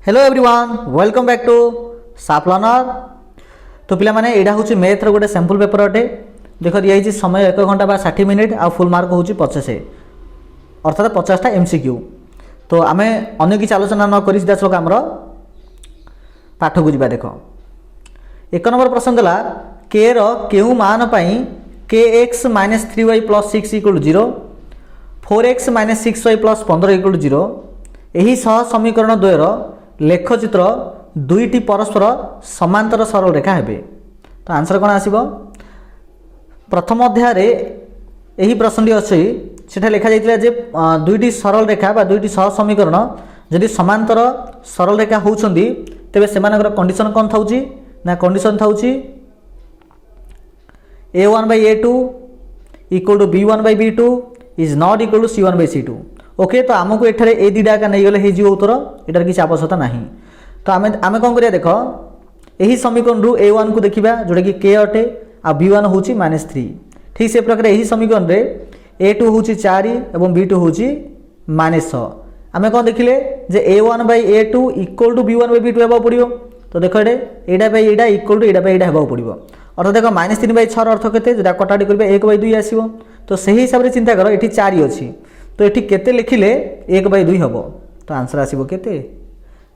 Hello everyone welcome back to साफ learner. तो पिला माने एडा होची मैथ रो गोटे सैंपल पेपर अटे। देखो दिया हिची समय 1 घंटा बा 60 मिनिट आ फुल मार्क होची 50 अर्थात 50 टा एमसीक्यू। तो आमे अन्य किछ आलोचना न करी सीधा सो हमरो पाठ को जिबा। देखो 1 नंबर प्रश्न दला k रो केउ मान पई kx - 3y + 6 = 0 4x - 6y + 15 = 0 एही सह समीकरण द्वयर लेखचित्र दुईटी परस्पर समांतर सरल रेखा हेबे। तो आंसर कौन आसीबो? प्रथम अध्याय रे एही प्रश्नटी अछि सेठा लेखा जायतिला जे दुईटी सरल रेखा बा दुईटी सह समीकरण यदि समांतर सरल रेखा होउछंदी तेबे सेमानकर कंडीशन कोन थाउची ना कंडीशन थाउची a1/a2 = b1/b2 is not equal to c1/c2। Okay तो आमको एठारे ए दुईटा का नहीं गले हो उत्तर एटार किसी आवश्यकता नहीं। तो आमे आमे कौन करिया? देख यही समीकरण रु a1 को देखिबा जोटा कि k अटे आ b1 होची -3। ठीक से प्रकार यही समीकरण रे a2 होची 4 एवं b2 होची -6। आमे कौन देखिले जे a1/a2 = b1/b2 हेबा पड़ियो। तो देखो एडा बाय एडा इक्वल टू एडा बाय एडा हेबा पड़ियो। अर्थात देखो -3/6 अर्थ केते जेटा कटाडी करबे 1/2 आसीबो। तो सही हिसाब रे चिंता करो एठी 4 अछि तो ये केते लिखिले 1/2 हम। तो आंसर आसीबो केते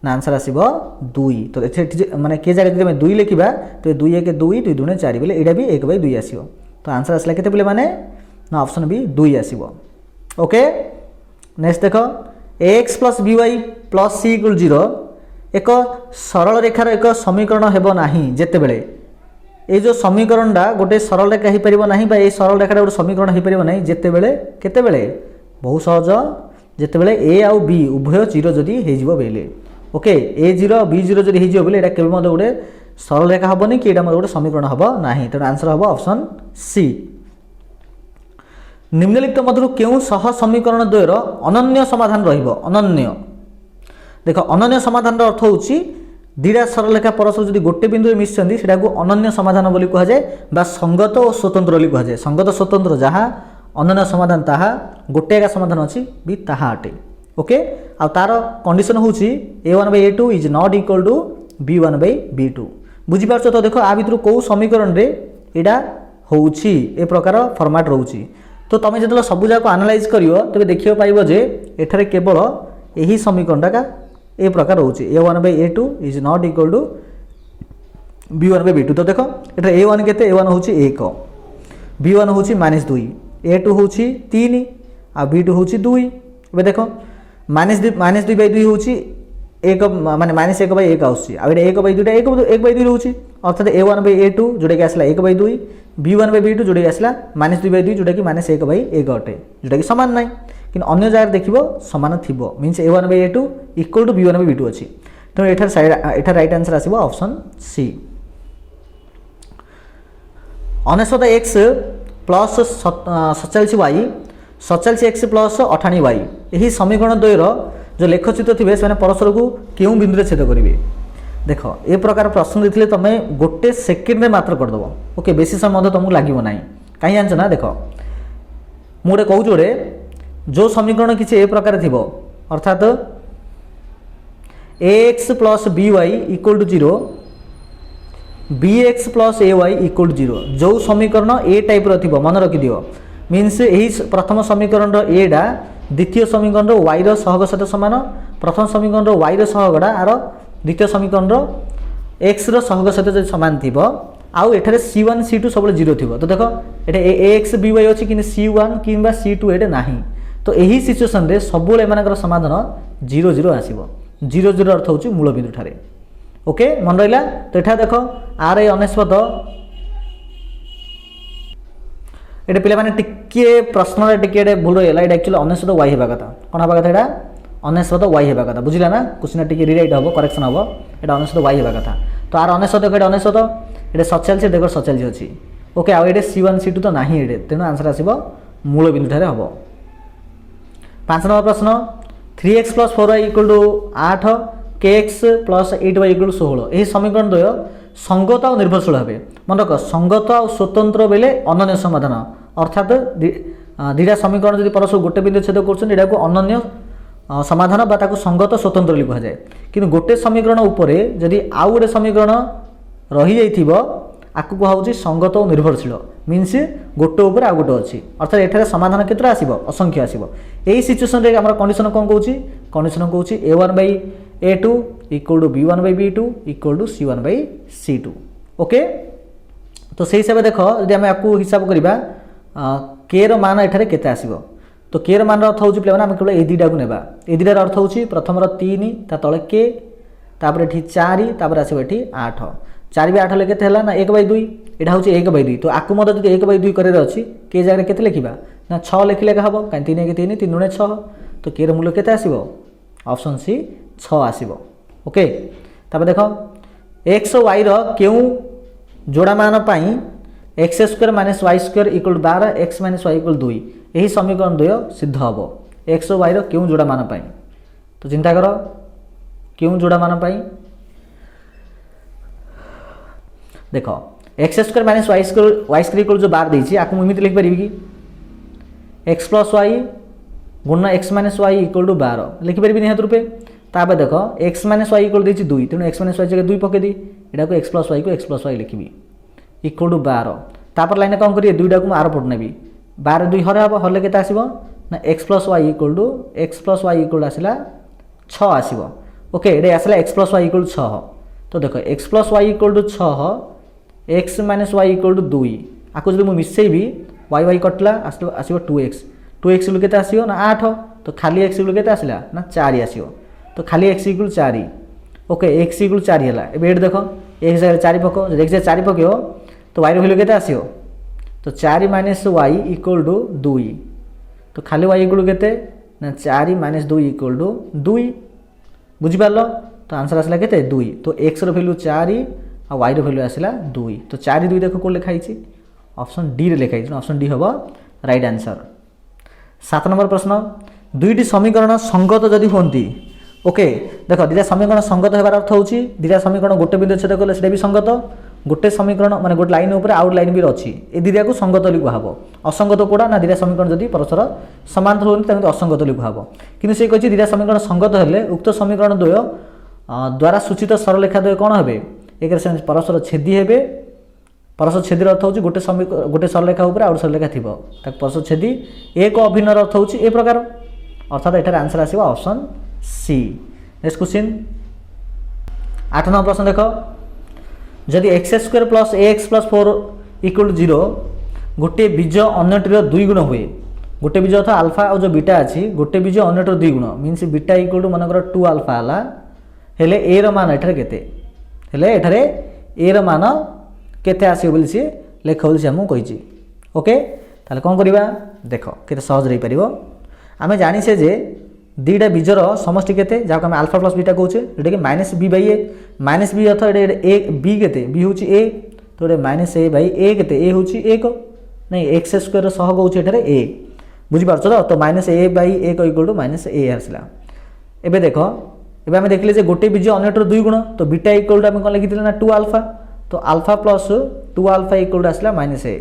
ना आंसर आसीबो 2। तो माने के जगह जब 2 लिखिबा तो 2 1 2 2 2 4 बोले एडा भी 1/2 आसीबो। तो आंसर आसला केते बोले माने ना ऑप्शन बी 2 आसीबो। ओके नेक्स्ट देखो ax + by + c = 0 एक सरल रेखार एक समीकरण हेबो नाही जेते बेले ए जो समीकरणटा गोटे सरल रेखा ही परिबो नाही बा ए सरल रेखाटा गोटे समीकरण ही परिबो नाही जेते बेले केते बेले बहुत सहज जिते बड़े ए आउ बी उभय 0 जदि हो बेले। ओके a0 b0 जदि हो बेले केवल गोटे सरल रेखा हेनी कि यहाँ गोटे समीकरण हम ना। तेणु आंसर हम ऑप्शन सी। निम्नलिखित मध्य क्यों सह समीकरण द्वयर अनन्य समाधान रहिबो? अनन्य देख अनन्य समाधान अर्थ होची दुईटा सरल रेखा परस्पर जदि गोटे बिंदु मिशिचंदी सेटा को अनन्य समाधान बोली कहा जाए बा संगत और स्वतंत्र बोली कहा जाए। संगत स्वतंत्र जहाँ अनन्य समाधान ताहा गोटे एका समाधान अच्छी भी ताहा अटे। ओके आ तार कंडीशन होची a1/a2 is not equal to b1/b2। बुझी पारछ? तो देखो आ भितर को समीकरण रे एडा होउची ए प्रकार फॉर्मेट रहउची। तो तमे जतले सब जाको एनालाइज करियो तबे देखियो पाइबो जे एठारे केवल एही समीकरणटा का ए प्रकार होउची a1/a2 is not equal to b1/b2। तो देखो एठा a1 केते a1 होउची 1 b1 होउची -2 a2 होउची 3 आ b2 होउची 2। एबे देखो -2/2 होउची 1 माने -1/1 आउची आ एटा 1/2 टा 1/2 रहउची अर्थात a1/a2 जोटा कि आसला 1/2 b1/b2 जोटा कि आसला -2/2 जोटा कि -1/1 अटे जोटा कि समान नाही किन अन्य जगह देखिबो समान थिबो means a1/a2 equal to b1/b2 अछि। तो एठार राइट आंसर आसीबो option C. 49x plus 47y 47x plus 58y यही समीकरण द्वयर जो लेखचित्र थे से परस्पर को क्यों बिंदु छेद करेंगे? देख ए प्रकार प्रश्न देते तुम गोटे सेकेंड मात्र करदेव। ओके बेसी समय तुमको लगे ना कहीं जानच ना। देख मुझे कहूँ जोड़े जो समीकरण किसी ए प्रकार थी अर्थात ax + by = 0 bx + ay = 0 जो समीकरण ए टाइप रो मन रखि दियो मीन्स यही प्रथम समीकरण ए डा द्वितीय समीकरण y रो सहग सहित समान प्रथम समीकरण y रो सहगडा आर द्वितीय समीकरण x रो सहग सहित समान थिबो आउ एठारे c1 c2 सब 0 थिबो। तो देखो एटा ax by अछि कि c1 किबा c2 एटा नाही। तो यही सिचुएशन रे सब एमानकर समाधान 0 0 आसीबो। 0 0 अर्थ होची मूल बिंदु ठारे। ओके मन रहिला? तो एठा देखो आर ए 49 एटा पिला माने टिके प्रश्न रे टिके भूल रहिला एटा एक्चुअली 49 y हेबा कथा कोन हेबा कथा एटा 49 y हेबा कथा बुझिला ना। क्वेश्चन टिके रीराइट हबो करेक्शन हबो एटा 49 y हेबा कथा। तो आर 49 देखो एटा 49 एटा 47 देखो 47 अछि। ओके आ एटा c1 c2 तो नाही एटे तेनु आंसर आसीबो मूल बिंदु ठारे हबो। 5 नंबर प्रश्न 3x + 4y = 8 kx + 8y = 16 यही समीकरण द्वय संगत और निर्भरशील हे। मन रख संगत और स्वतंत्र बेले अनन्य समाधान अर्थात दुईटा समीकरण जब परस्पर गोटे बिंदु छेद कर अनन्य समाधान बा ताकू संगत स्वतंत्र लिखा जाए कि गोटे समीकरण उपरे जदि आउ गोटे समीकरण रही जाइथिबो आकु कहुछि संगत और निर्भरशील मीन्स गोटे उपर आ गोटे अच्छी अर्थात एठारे समाधान केतरा आसीबो असंख्य आसीबो एही सिचुएशन रे हमर कंडीशन कोन कहूछि कंडीशन कहूछि a1/a2 = b1/b2 = c1/c2 ओके। तो से हिसाब से देख जदि आम आपको हिसाब करवा के रो मान एठारे केते आसीबो तो के रो मान अर्थ होछि प्ले आम केवल ए दुईटा को नेबा ए दुईटार अर्थ होछि प्रथम 3 ता तळे के तापर एठी 4 तापर आसीबो एठी 8 4 8 ले केते हला ना 1/2 एटा होछि 1/2 तो आकु मत जदि 1/2 करे अछि के जगह केते लिखिबा ना 6 लिखले का हबो काई 3 1 3 3 गुणे 6 तो के रो मूल्य केते आसीबो ऑप्शन सी 6 आसीबो ओके। तापर देखो x और y रो केउ जोड़ा मान पाई x² - y² = 12 x - y = 2 यही समीकरण द्वय सिद्ध हम x और y रो क्यों जोड़ा मान पाई तो चिंता कर क्यों जोड़ा मान पाई देख x² - y² जो 12 देछि आकु इमिति लिख परिबी कि x + y गुणन x - y = 12 लिखि परिबी निहत रूपे ताबे देख x - y = देछि 2 तेनु x - y जगह 2 पके दी एटा को x + y को x + y लिखिबी इक्वल टू 12 तापर लाइन कौन करिए दुईटा को आर पट नेबी 12 2 हरे हम हरले केते आसीबो ना x + y इक्वल आसला 6 आसीबो ओके एडे आसला x + y = 6 तो देखो x + y = 6 x - y = 2 आको जदि मु मिसेबी y y कटला आसीबो 2x इक्वल केते आसीबो ना 8 तो खाली x इक्वल केते आसला ना 4 आसीबो तो खाली x equal 4 okay x equal 4 हला एबे एड देखो x जगह 4 पको जदि x 4 पकेओ तो y रो वैल्यू केते आसीओ तो 4 - y = 2 तो खाली y इक्वल केते ना 4 - 2 = 2 बुझि पारलो तो आंसर आसला केते 2 तो x रो वैल्यू 4 आ y रो वैल्यू आसला 2 तो 4 2 देखो को लिखा हिची ऑप्शन डी रे लिखा हिची ऑप्शन डी हबो राइट आंसर। 7 नंबर प्रश्न दुईटी समीकरण संगत जदि होंती ओके देखो दुईटा समीकरण संगत हेबार अर्थ होची दुईटा समीकरण गोटे बिंदु छेद कले सेटा भी संगत गोटे समीकरण माने गोटे लाइन ऊपर आउट लाइन भी अछि ए दुईटा को संगत लिखा हबो असंगत कोडा ना दुईटा समीकरण जदि परस्पर समांतर होनी ताके असंगत लिखा हबो किंतु से कहछि दुईटा समीकरण संगत हेले उक्त समीकरण द्वय द्वारा सूचित सरलरेखा द्वय कोन हेबे एक परस्पर छेदी हेबे परस्पर छेदी अर्थ होची गोटे सरलरेखा ऊपर आउट सरलरेखा थिबो ताके परस्पर छेदी एक अभिन्न अर्थ होची ए प्रकार अर्थात एटार आंसर आसीबो option C. Next question 8 number प्रश्न देखो जदि x² + ax + 4 = 0 गोटे बीज अन्यटीर 2 गुण हुए गोटे बीज अर्थात अल्फा और जो बीटा अच्छी गोटे बीज अन्यटीर 2 गुण मीन्स बीटा = मनकर 2 अल्फा हला हेले a रो मान एठारे केते हेले एठारे a रो मान केते आसीबो बोली से लेखौल से हमु कहिची ओके ताले कोन करिबा देखो केते सहज रही परिबो आमे जानि से जे दुईटा बीजर समष्टि केते जाको हम अल्फा प्लस बीटा कहूचे जेटा कि -b/a -b अर्थात ए b केते b होची a तो -a/a केते a होची 1 नहीं x² सह कहूचे एठारे a बुझि पारछो तो -a/a = -a आसला एबे देखो एबे हम देखले जे गोटे बीज अन्यटर 2 गुण तो बीटा इक्वल हम कोन लिखिथिले ना 2 अल्फा तो अल्फा प्लस 2 अल्फा इक्वल आसला -a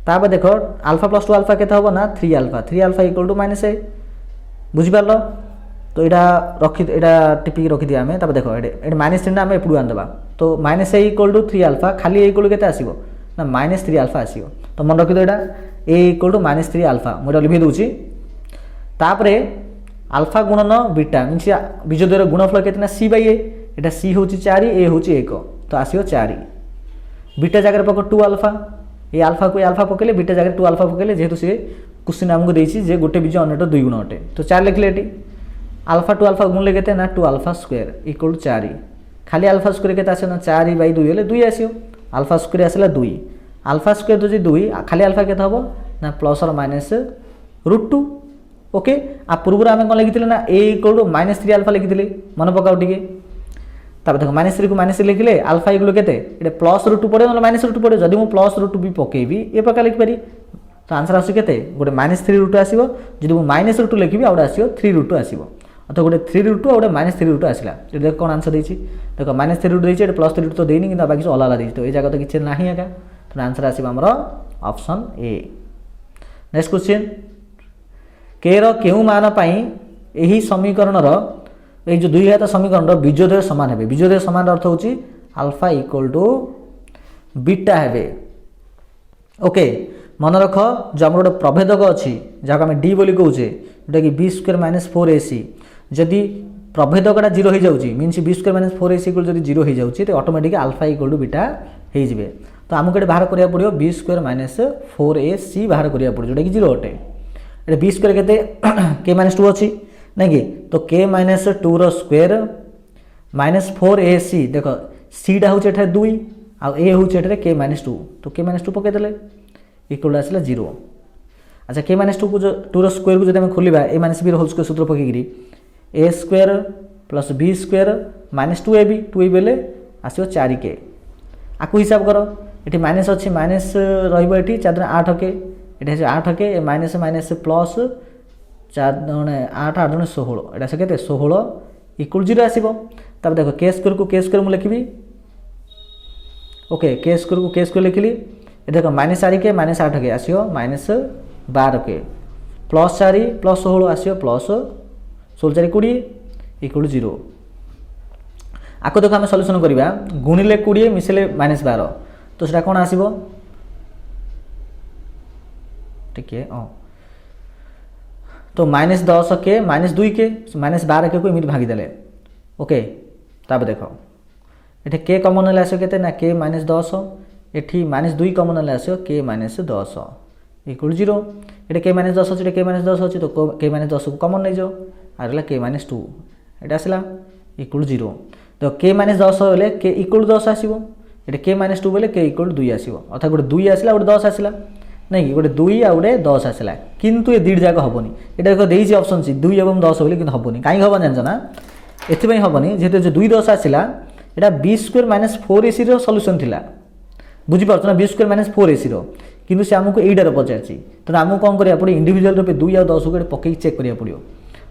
ताबे देखो अल्फा प्लस 2 अल्फा केते होबो ना 3 अल्फा इक्वल -a बुझि पारलो तो एटा रखि एटा टिपी रखि दिया हमें तब देखो एटे -3 ना हम एपडू आन देबा तो -a = 3 अल्फा खाली a इक्वल केते आसीबो ना -3 अल्फा आसीबो तो मन रखि दो एटा a = -3 अल्फा मोटा लिखि दोची तापरे अल्फा गुणन बीटा मींस बीज द्वयर गुणफल केते ना c/a एटा c होची 4 a होची 1 तो आसीबो 4 बीटा जगह पको 2 अल्फा ए अल्फा को अल्फा पकेले बीटा जगह 2 अल्फा पकेले जेहेतु से क्वेश्चन हमको देछि जे गोटे बीज अन्यटर 2 गुण अटे तो 4 लिखले एटी अल्फा 2 अल्फा गुणले केते ना 2 अल्फा स्क्वायर = 4 खाली अल्फा स्क्वायर केते आसे ना 4/2 हेले 2 आसियो अल्फा स्क्वायर आसला 2 अल्फा स्क्वायर तो जे 2 खाली अल्फा केते हबो ना प्लस और माइनस √2 ओके आ पूर्व आम कोन लिखिथिले ना a = -3 अल्फा लिखिथिले मन पकाउ टिके तब देखो -3 को -3 लिखिले अल्फा इक्वल केते एटे +√2 पड़े मतलब -√2 पड़े जदि मु +√2 भी पकेबी ए प्रकार लिखि पारी तो आंसर आसी केते गोटे -3√2 आसीबो जदि मु -√2 लिखिबी आउडा आसीबो 3√2 आसीबो अथवा गोटे 3√2 आउडा -3√2 आसीला ए देखो कोन आंसर देछि देखो -3√2 देछि एटे +3√2 तो देइनी किंतु बाकी सब अलाला देछि तो ए जगह तो किछ नाही एका तो आंसर आसीबो हमरो ऑप्शन ए। नेक्स्ट क्वेश्चन के रो केउ मान पई यही समीकरण ये जो दुई घात समीकरण बीजोदय सामान है। बीजोदय सामान अर्थ होची अल्फा इक्वल टू बीटा है। ओके मन रख जो आम गोटे प्रभेदक अच्छी जहाँ आम डी बोली कहे जोटा कि बी स्क्वायर माइनस 4ac जदि प्रभेदकटा जीरो हो जाऊँगी minus b square minus 4ac equal जब जीरो हो जाऊँगी तो automatic alpha equal to beta हो जाए। तो आमको ये बाहर करा पड़ो बी स्क्वायर माइनस 4ac बाहर करा पड़ो जोटा कि जीरो अटे। ये बी स्क्वायर के के माइनस 2 अच्छी नहीं कि तो के माइनस 2 स्क्वायर माइनस 4ac देख सीटा हूँ 2 आउ ए हूँ के माइनस 2 तो के माइनस 2 पकईदे इक्वल आसला 0। अच्छा के माइनस 2 को 2 स्क्वायर को जब खोलिबा A minus B whole square सूत्र पकईकरी A square plus B square minus 2ab 2ab बेले आसो 4k आपको हिसाब कर ये माइनस अच्छी माइनस रही 4 8k ये 8k माइनस माइनस प्लस 4 8 8 16 एटा से केते 16 इक्वल 0 आसीबो। तब देखो के स्क्वायर को के स्क्वायर मु लिखिबी ओके के स्क्वायर को के स्क्वायर लिखिली ये देखो minus 4k minus 8k आसियो minus 12k plus 4 plus 16 आसियो plus 16 20 equal 0। आपको देखो आम सल्यूशन करवा गुणिले 20 मिसेले माइनस 12 तो सेटा कौन आसीबो ठीक है तो minus 10k minus 2k minus 12k को इमिट भागीदेले ओके। तब देखो ये के कमन ले आसो केते ना के माइनस 10 ये माइनस 2 कमन ले आसो के माइनस 10 इक्वल 0। ये के माइनस 10 अच्छे के माइनस 10 अच्छे तो के माइनस 10 को कमन नहीं जाओ आरला के माइनस 2 ये आसला इक्वल 0। तो के माइनस 10 बोले के इक्वल 10 आसो ये के माइनस 2 बोले के इक्वल 2 आसो अर्थात गोटे 2 आसला गोटे 10 आसला नहीं गोटे 2 आ गोटे 10 आसला किंतु ये दुईट जाक हेनी ये देखो देसी ऑप्शन सी 2 और 10 बोले कि हेनी कहीं हम जान ना एथपाई हेनी जेहतु जो 2 10 आसला यहाँ B square minus 4ac solution थिला बुझीपार ना बी स्क्वायर माइनस 4ac किंतु से आमको यहीटार पचार तो आमको कौन करा पड़े इंडिविजुअल रूप 2 और 10 को पकई चेक करा पड़ो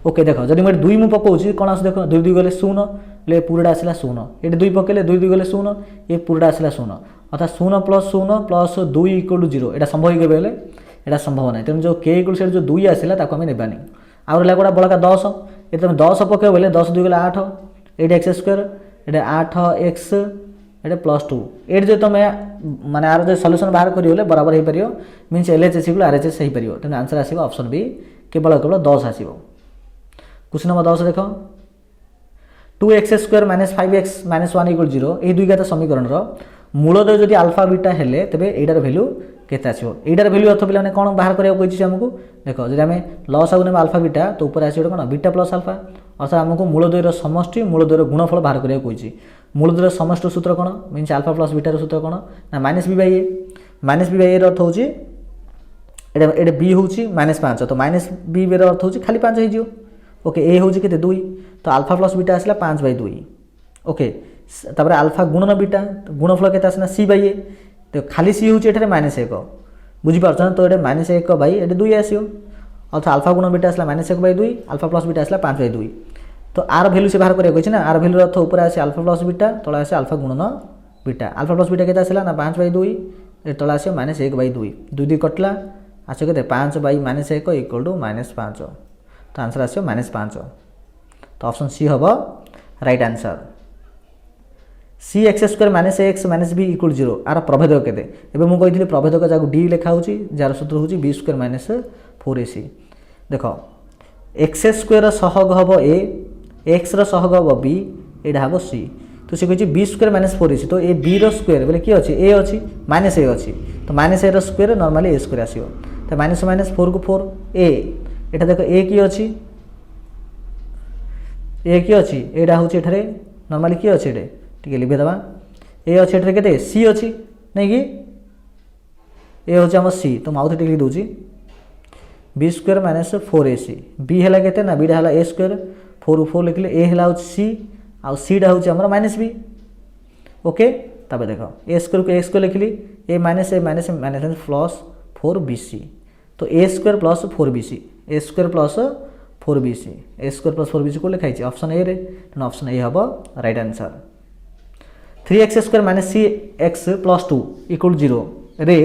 ओके। देख जब मैं 2 मुझे पकाऊँ कौन आस देख 2 2 गले 0 ले पूराटा आसला 0 ये 2 पकड़े 2 2 गले 0 ये पूराटा आसला 0 अर्थात 0 प्लस 2 इक्वल 0 यहाँ संभव हो गए यहाँ संभव ना तेणु जो के इक्वल से जो 2 आसला ताको आम नेबानी आउ रहा गोटा बड़का 10 ये तुम 10 पकड़ बोले 10 2 गले 8 ये एक्स स्क्वायर ये 8x ये प्लस 2 ये जो तुम माने आर जो सल्यूशन बाहर करें बराबर हो पार मीनस LHS इक्वल RHS हो पार तेनाली आंसर आसो ऑप्शन बी केवल केवल 10 आसो। क्वेश्चन नंबर 10 देख 2x square minus 5x minus 1 equal 0 ये दुई घात समीकरण मूलदय जदि अल्फा बीटा हेले तेबे एटार वैल्यू केते आसीबो एटार वैल्यू अर्थ पिलाने कोन बाहर करिया कहिछि हमकु देखो जदि हमें लॉस आगु नेबा अल्फा बीटा तो ऊपर आसीबो कोन बीटा प्लस अल्फा अर्थात हमकु मूलदयर समष्टि मूलदयर गुणफल बाहर करिया कहिछि मूलदयर समष्टि सूत्र कोन मींस अल्फा प्लस बीटा सूत्र कोन ना माइनस बी बाय ए अर्थ होछि एटा बी होछि माइनस 5 तो माइनस बी रे अर्थ होछि खाली 5 हो जियो ओके ए होछि केते 2 तो अल्फा प्लस बीटा आसला 5/2 ओके। तापर अल्फा गुणन बीटा गुणफल केते आसना सी बाय ए तो खाली सी होछि एठारे माइनस 1 बुझी पारछन तो एटा माइनस 1 बाय एटा 2 आसियो अर्थात अल्फा गुणन बीटा आसला माइनस 1/2 अल्फा प्लस बीटा आसला 5/2 तो आर वैल्यू से बाहर करिया कहिछि ना आर वैल्यू अर्थ ऊपर आसे अल्फा प्लस बीटा तळे आसे अल्फा गुणन बीटा अल्फा प्लस बीटा केते आसला ना 5/2 ए तळे आसे माइनस 1/2 2 2 कटला आसे केते 5/-1 इक्वल टू -5 तो आंसर आसे -5 तो ऑप्शन सी हबो right answer C X square minus X minus B equal 0 आर प्रभेदक केते एबे मु कहितली प्रभेदक जाको डी लिखा होची जार सूत्र होची बी स्क्वायर माइनस 4ac देखो एक्स स्क्वायर सहग हबो ए एक्स रो सहग हबो बी एडा हबो सी तो से कहिची बी स्क्वायर माइनस 4ac तो ए बी रो स्क्वायर बोले की अछि ए अछि माइनस ए अछि तो माइनस ए रो स्क्वायर नॉर्मली ए स्क्वायर आसीबो तो माइनस माइनस 4 को 4 ए एटा देखो ए की अछि ए की अछि एडा होची एठारे नॉर्मली की अछि एडे टिके लिखि दबा ए अछि एठारे केते सी अछि नै कि ए होची हम सी तो माउथ टिके दोची B square minus 4ac B हला केते ना बी हला ए स्क्वायर 4 4 लिखले ए हला होची सी आ सी डा होची हमर माइनस बी ओके। तबे देखो ए स्क्वायर को x को लिखली ए माइनस प्लस 4bc तो ए स्क्वायर प्लस 4bc ए स्क्वायर प्लस 4bc ए स्क्वायर प्लस 4bc को लिखाई ऑप्शन ए रे ऑप्शन ए हबो right answer 3x square minus cx plus 2 equal 0 रे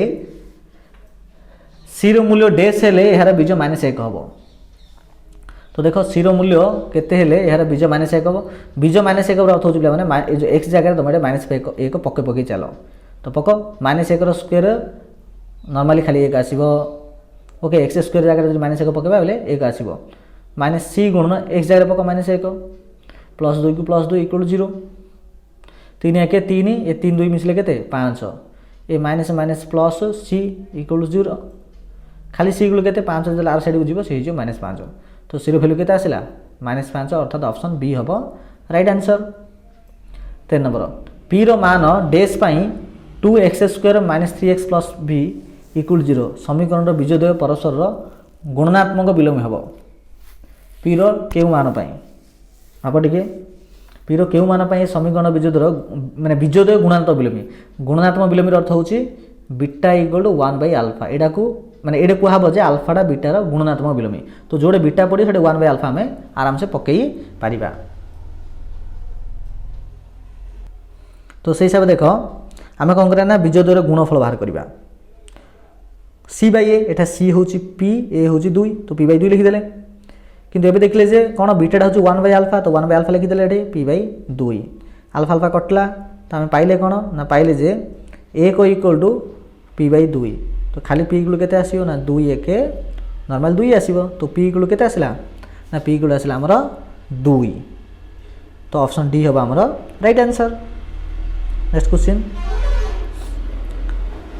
सी रो मूल्य डेस हेले यार बीज -1 हबो तो देख सी मूल्य केते हेले यार बीज माइनस 1 हम बीज माइनस 1 अर्थ हो पे जो एक्स जगह तुम माइनस 1 पके पके चल तो पक माइनस 1 स्क्वायर नॉर्मली खाली 1 आसीबो ओके एक्स स्क्वायर जगह जो माइनस 1 पकेबा बेले 1 आसीबो माइनस सी गुणन एक्स जगह पक माइनस 1 प्लस 2 को प्लस 2 इक्वल 0 3 1 3 ये 3 2 मिसले केते 5 ए माइनस माइनस प्लस सी इक्वल 0 खाली सी इक्वल केते 5 जला आर साइड को जीवो से जो माइनस 5 तो सी रो वैल्यू केते आसिला माइनस 5 अर्थात ऑप्शन बी हबो राइट आंसर 3 नंबर पी रो मान डैश पई 2x² minus 3x plus b equal 0 समीकरण रो बीजद्वय परस्पर रो गुणनात्मक विलोमी हबो पी रो केउ मान पई आप टिके पी रो केउ मान पई समीकरण बीजद्वय माने बीजद्वय गुणात्मक विलोमी गुणात्मक विलोमी अर्थ होची beta equal to 1 by alpha एडा को माने एडे को हबो जे अल्फाटा बीटा रो गुणात्मक विलोमी तो जोडे बीटा पड़ी सेडे 1 बाय अल्फा हमें आराम से पकेई पारिबा तो से हिसाब देखो आमे कोन करा ना बीजद्वय गुणफल बाहर करबा सी बाय ए एटा सी होची पी ए होची 2 तो पी बाय 2 लिखि देले किंतु एबे देखले जे कोन बीटाटा होची 1 बाय अल्फा तो 1 बाय अल्फा लिखि देले एडे पी बाय 2 अल्फा अल्फा कटला तो आमे पाइले कोन ना पाइले जे a को इक्वल टू p बाय 2 तो खाली p इक्वल केते आसीबो ना 2 1 नॉर्मल 2 आसीबो तो p इक्वल केते आसला ना p इक्वल आसला हमर 2 तो ऑप्शन डी होबा हमर राइट आंसर नेक्स्ट क्वेश्चन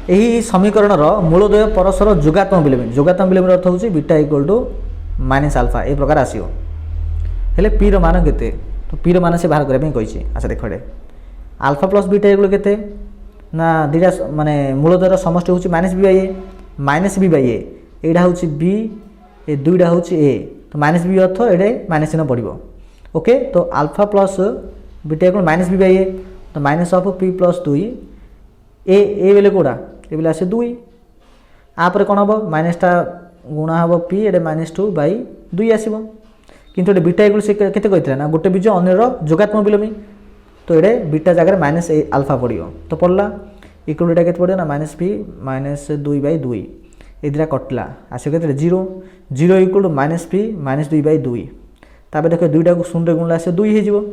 एही समीकरण रो मूलद्वय परस्पर जोगात्मक विलोमी अर्थ होची beta equal to minus alpha ए प्रकार आसीबो हेले p रो मान केते तो p रो मान से बाहर करबे कहिछि अच्छा देखो एडे अल्फा प्लस बीटा इक्वल केते ना दीटा माने मूलद्वयर समष्टि होची माइनस बी बाय ए एडा होची बी ए दुईटा होची ए तो माइनस बी अर्थ एडे माइनस चिन्ह पड़िबो ओके तो alpha plus beta equal minus B by A तो minus of P plus 2 A बेले कोडा ए बेले आसे 2 आ पर कोन हबो माइनसटा गुणा हबो पी एडे माइनस 2 बाय 2 आसीबो किंतु एडे बीटा इक्वल से केते कहितला ना गोटे बीज अन्य रो जोगात्मक विलोमी तो ये बीटा जगह माइनस अल्फा पड़ो तो पड़ला इक्वल एटा केते पड़ो ना माइनस पी माइनस 2 बाय 2 ये दुटा कटला आसे केते 0 0 equal to minus p minus 2 by 2 ताबे देखो दुईटा को शून्य गुणला आसे 2 हे जिवो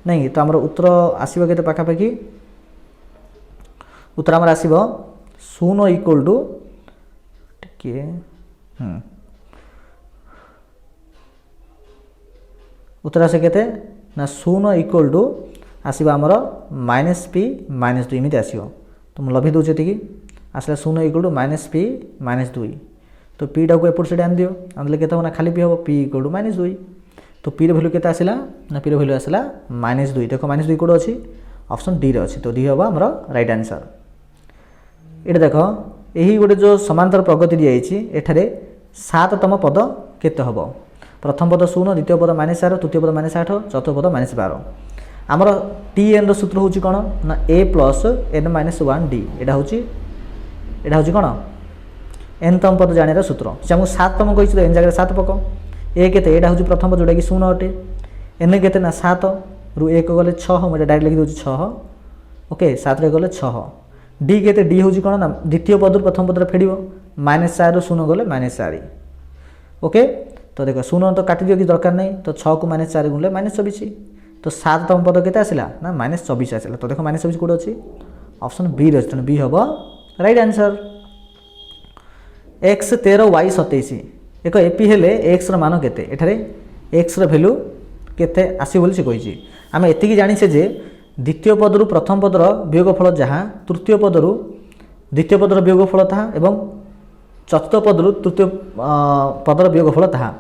नहीं तो हमर उत्तर आसीबो केते पाखा पाखी उत्तर हमर आसीबो 0 इक्वल टू टिके उत्तर आसे केते ना 0 इक्वल टू आसीबा हमर माइनस पी माइनस 2 इमिति आसीबो तो म लभी दोचे तिकी आसला 0 equal to minus p minus 2 तो पी टा को एपुर से आन दियो आनले केते ना खाली पी हो पी इक्वल टू माइनस 2 तो पी रो वैल्यू केते आसिला ना पी रो वैल्यू आसिला माइनस 2 देखो माइनस 2 कोड अछि ऑप्शन डी रे अछि तो डी होबा हमर राइट आंसर एटा देखो एही गोटे जो समांतर प्रगति दिया आइछि एठारे 7तम पद केते होबो प्रथम पद 0 द्वितीय पद माइनस 4 तृतीय पद माइनस 8 चतुर्थ पद माइनस 12 आमर टी एन सूत्र होची कोन ना ए प्लस एन माइनस 1 डी एटा होची कोन एन तम पद जानिरा सूत्र से हमको 7तम कहिछ तो एन जगह 7 पक ए केते एटा होची प्रथम पद जोडा कि 0 अटे एन केते ना 7 रु 1 गले 6 हम डायरेक्ट लिखि दोची 6 ओके 7 रे गले 6 डी केते डी होची कोन ना द्वितीय पद प्रथम पद रे फेडिबो माइनस 4 रु 0 गले माइनस 4 ओके तो देखो 0 तो काटि दियो कि दरकार नै तो 6 को माइनस 4 गुणले माइनस 24 तो 7तम पद केते आसिला ना माइनस 24 आसिला तो देखो माइनस 24 कोड अछि ऑप्शन बी रे अछि बी हबो राइट आंसर x 13 y 27 एको एपी हेले x रो मान केते एठारे x रो वैल्यू केते आसी बोली से कहिछि आमे एति की जानि से जे द्वितीय पद रु प्रथम पद रो वियोगफल जहा तृतीय पद रु द्वितीय पद रो वियोगफल ताहा एवं चतुर्थ पद रु तृतीय पद रो वियोगफल ताहा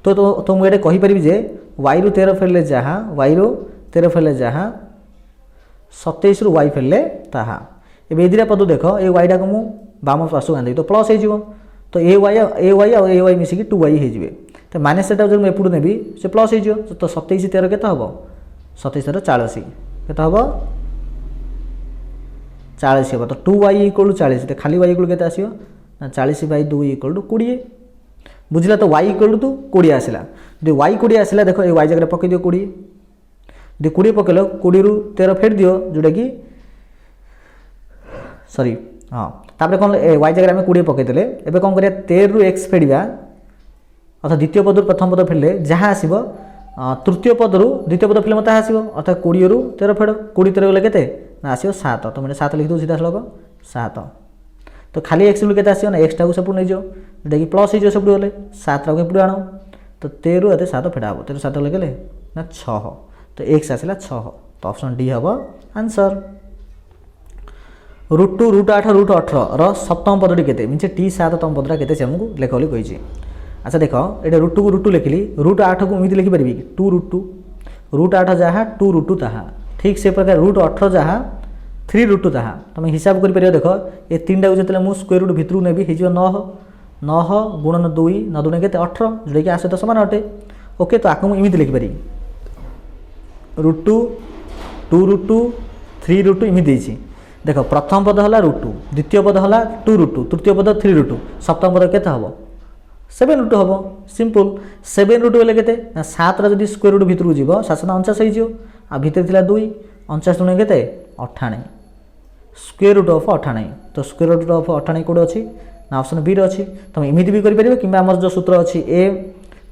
तो मु एटे कहि परिबि जे y रु 13 फेले जहा y रु 13 फेले जहा 27 रु y फेले ताहा एबे एदिरा पद देखो ए y टा को मु बाम पासु आंदे तो प्लस हे जिवो तो ए y और ए y मिसी कि 2y हे जिवे तो माइनस सेटा जो मैं एपुड नेबी से प्लस हे जिवो तो 27 13 केते हबो 27 13 40 केते हबो 40 हबो तो 2y इक्वल 40 तो खाली y इक्वल केते आसीयो ना 40 बाय 2 इक्वल टू 20 बुझला तो y इक्वल टू 20 आसिला जे y 20 आसिला देखो ए y जगह पके दियो 20 जे 20 पकेलो 20 रु 13 फेड दियो जोटा कि सॉरी हां तापर कोन y जगह में 20 पके देले एबे कोन करिया 13 रु x फेडिबा अर्थात द्वितीय पद प्रथम पद फेले जहाँ आसो तृतीय पदर द्वितीय पद फेले मत आसो अर्थात 20 रु 13 फेड़ 20 13 गले के आसो 7 तो मैंने 7 लिखी सीधा सड़क 7 तो खाली एक्स के आसो ना एक्सटा को सब नहीं जोटा कि प्लस हो सब गले 7 टाक एपटे आण तो 13 एत 7 फेड़ा हम 13 7 गले ना 6 तो एक्स आसला 6 तो ऑप्शन डी हम आंसर। √2 √8 √18 रो सप्तम पदटी केते मीन टी 7तम पदटा केते से हमको लेख बोली कही। अच्छा देख ये √2 को √2 लिखिली √8 को एमती लिखिपारि 2 √2 √8 जहाँ 2 √2 ताहा ठीक से प्रकार √18 जहाँ 3 √2 ताहा तुम हिसाब कर देख ये 3टा को जो मुझे स्क्वायर रूट भितर नेबी हो 9 गुणन 2 9 दूने के 18 जोटा कि आ सहित समान अटे। ओके तो आपको एमती लिखिपारि √2 2 √2 3 √2 एमती देख प्रथम पद है √2 द्वितीय पद है 2 √2 तृतीय पद 3 √2 सप्तम पद के हम 7 √2 हम सिंपल 7 √2 हेल्ले के 7 जब स्क्वायर रूट भितर जीव 749 हो भितर थी 2 49 गुणे के 98 स्क्वायर रूट ऑफ 98 तो स्क्वायर रूट ऑफ 98 कौटे अच्छी ना ऑप्शन बी अच्छी तुम एमती भी करें कि आम जो सूत्र अच्छी ए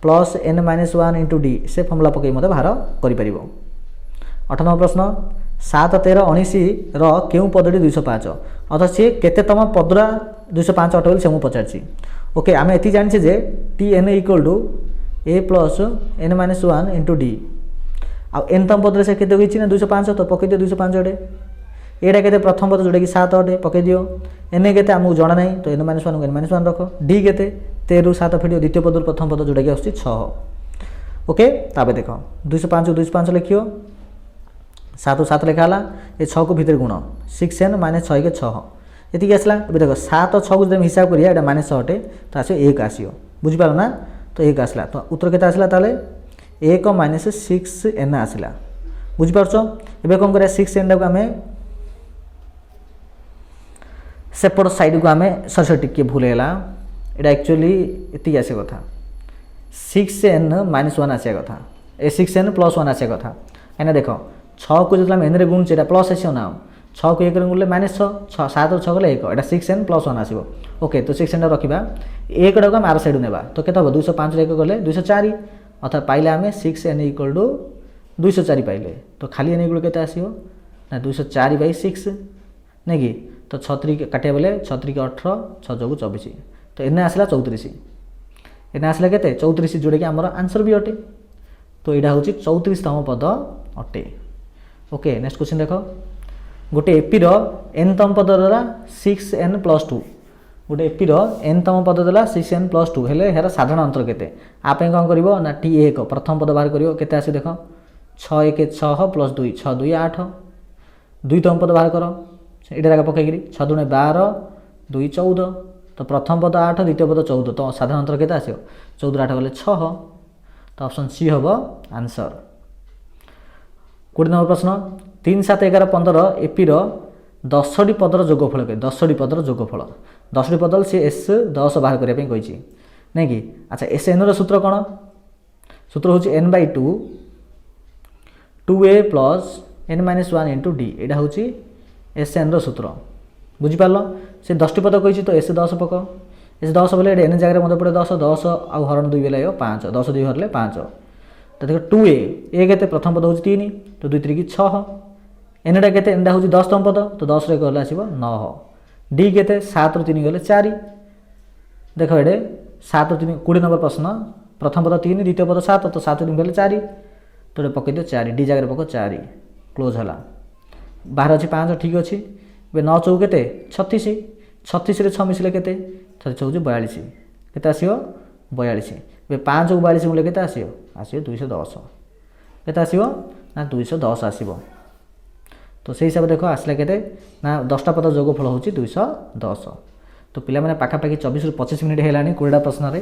प्लस n - 1 इंटू डी से फर्मुला पकई मत बाहर कर। 8 नंबर प्रश्न 7 13 19 रो पदटी 205 अर्थात सी केतम पदरा 205 अटे बोली से मुझे पचार। ओके आम ये जाने जे T N equal to A plus n - 1 into D आ एन तम पदरे से केते होइछि ना 205 तो पकई दियो 205 अटे एटा के प्रथम पद जोटा कि 7 अटे पकई दियो एन के आमको जना ना तो n - 1 को n - 1 रख डी के 13 7 फेडियो द्वितीय पद प्रथम पद जोटा कि आसुछि 6। ओके ताबे देख 205 को 205 लिखियो 7 7 लिखाला ये 6 को भितर गुण 6n - 6 के 6 ये आसला देख 7 6 को जब हिसाब करिया एटा -6 अटे तो आसो 1 आसियो बुझिपार ना तो 1 आसला तो उत्तर केते आसला ताले 1 - 6n आसला बुझिपारछ। एबे कोन करिया 6n को आमे सेपट साइड को आमे सर टिके भूलेला एटा एक्चुअली एति आसे कथा 6n - 1 आसे कथा ए 6n + 1 आसे कथा एना देखो 6 को जो एन रे गुणुचे एटा प्लस आसियो ना 6 को 1 रे गुणले -6 7 6 गले 1 एटा 6n + 1 आसीबो। ओके तो 6n रखिबा 1 टाको हम आर साइड नेबा तो केते हो 205 रे 1 गले 204 अर्थात पाइले आमे 6n = 204 पाइले तो खाली n इक्वल केते आसीबो ना 204/6 नै कि तो 36 काटिया बेले 36 के 18 6 जोगु 24 तो एने आसला 34 एने आसला केते 34 जोड़े कि हमर आंसर भी अटे तो एटा होची 34तम पद अटे। ओके नेक्स्ट क्वेश्चन देखो गोटे एपी रो n तम पद दला 6n + 2 गोटे एपी रो n तम पद दला 6n + 2 हेले हेरा साधारण अंतर केते आपे कोन करिवो ना t1 प्रथम पद बाहर करिवो केते आसी देखो 6 1 6 + 2 6 2 8 2 तम पद बाहर करो एटा जागा पकई 6 2 12 2 14 तो प्रथम पद 8 द्वितीय पद 14 तो साधारण अंतर केते आसियो 14 8 गले 6 तो ऑप्शन सी हबो आंसर। 20 नंबर प्रश्न 3 7 11 15 एपी रो 10टी पदर जोगफल के 10टी पदर जोगफल 10टी पदल सी एस 10 बाहर करिया पे कहिछि नै कि। अच्छा एस एन रो सूत्र कोन सूत्र होछि n/2 2a + n - 1 into D एटा होछि एस एन रो सूत्र बुझी पारलो से 10टी पद कहिछि तो एस 10 पक एस 10 बोले एन जगह मत पड़े 10 10 आ हरण 2 बेले 5 10 2 हरले 5 तो देखो 2a ए केते प्रथम पद होछि 3 तो 2 3 की 6 एनटा केते एनटा होछि 10 तम पद तो 10 रे गले आसीबो 9 डी केते 7 रो 3 गले 4 देखो एडे 7 रो 3 20 नंबर प्रश्न प्रथम पद 3 द्वितीय पद 7 तो 7 3 गले 4 तो पकई दियो 4 डी जगह पको 4 क्लोज हला बाहर अछि 5 ठीक अछि बे 9 4 केते 36 36 रे 6 मिसले केते 6 4 42 केते आसीयो 42 बे 5 को 42 मिले केते आसीयो आसीयो 210 केते आसीयो ना 210 आसीबो तो से हिसाब देखो आसला केते ना 10टा पद जोगफल होची 210 तो पिला माने पाखा पाखी 24 रु 25 मिनिट हेलानी 20टा प्रश्न रे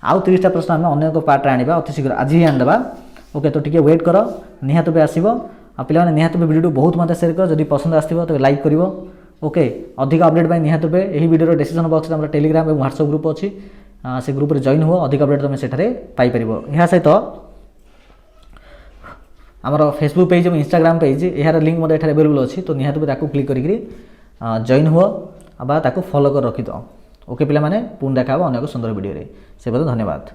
आउ 30टा प्रश्न हम अन्य को पार्ट आनिबा अति शीघ्र आज ही आनदबा। ओके तो टिके वेट करो निहात पे आसीबो आ पिला माने निहात पे वीडियो बहुत मते शेयर करो जदी पसंद आस्थिबो तो लाइक करिवो। ओके अधिक अपडेट बाय निहात पे एही वीडियो रो डिस्क्रिप्शन बॉक्स रे हमरा टेलीग्राम एवं व्हाट्सएप ग्रुप अछि से ग्रुप रे जॉइन हुओ अधिक अपडेट तुम सेठारे पाई परिबो। एहा सहित आमर फेसबुक पेज और इंस्टाग्राम पेज यार लिंक मत एठारे अवेलेबल अछि तो निहात पे ताकू क्लिक करिकरी जॉइन हुओ बा ताकू फॉलो कर रखि दो। ओके पिला माने पुन देखा अन्य सुंदर वीडियो रे से धन्यवाद।